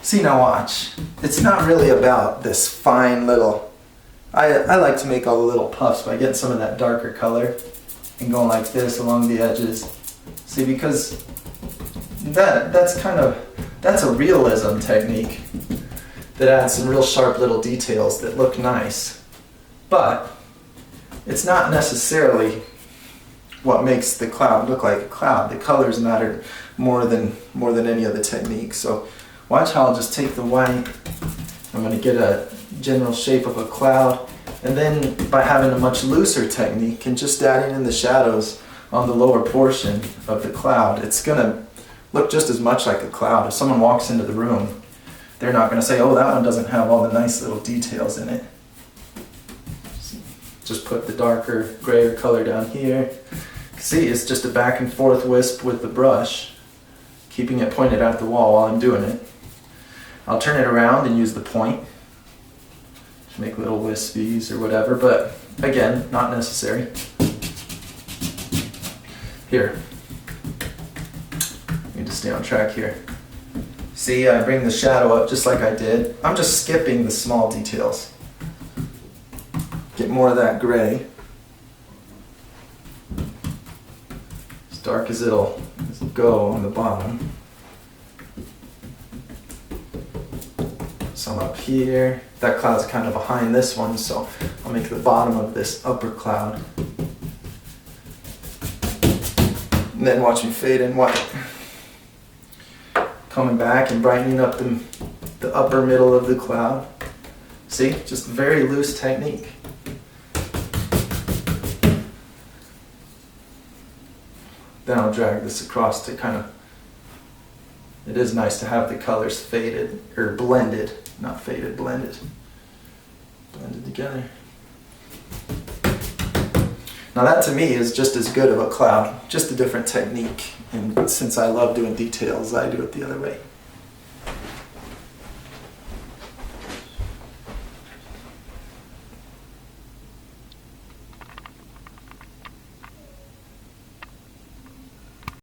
See, now watch. It's not really about this fine little... I like to make all the little puffs by getting some of that darker color and going like this along the edges. See, because that's a realism technique that adds some real sharp little details that look nice. But it's not necessarily what makes the cloud look like a cloud. The colors matter more than any other technique. So watch how I'll just take the white. I'm going to get a general shape of a cloud, and then by having a much looser technique and just adding in the shadows on the lower portion of the cloud, it's going to look just as much like a cloud. If someone walks into the room, they're not going to say, oh, that one doesn't have all the nice little details in it. Just put the darker, grayer color down here. See, it's just a back and forth wisp with the brush, keeping it pointed at the wall while I'm doing it. I'll turn it around and use the point to make little wispies or whatever, but again, not necessary. Here, I need to stay on track here. See, I bring the shadow up just like I did. I'm just skipping the small details. Get more of that gray. As dark as it'll go on the bottom. Some up here. That cloud's kind of behind this one, so I'll make the bottom of this upper cloud. And then watch me fade in white. Coming back and brightening up the upper middle of the cloud. See, just very loose technique. Then I'll drag this across to kind of, it is nice to have the colors faded, or blended, not faded, blended. Blended together. Now that to me is just as good of a cloud, just a different technique. And since I love doing details, I do it the other way.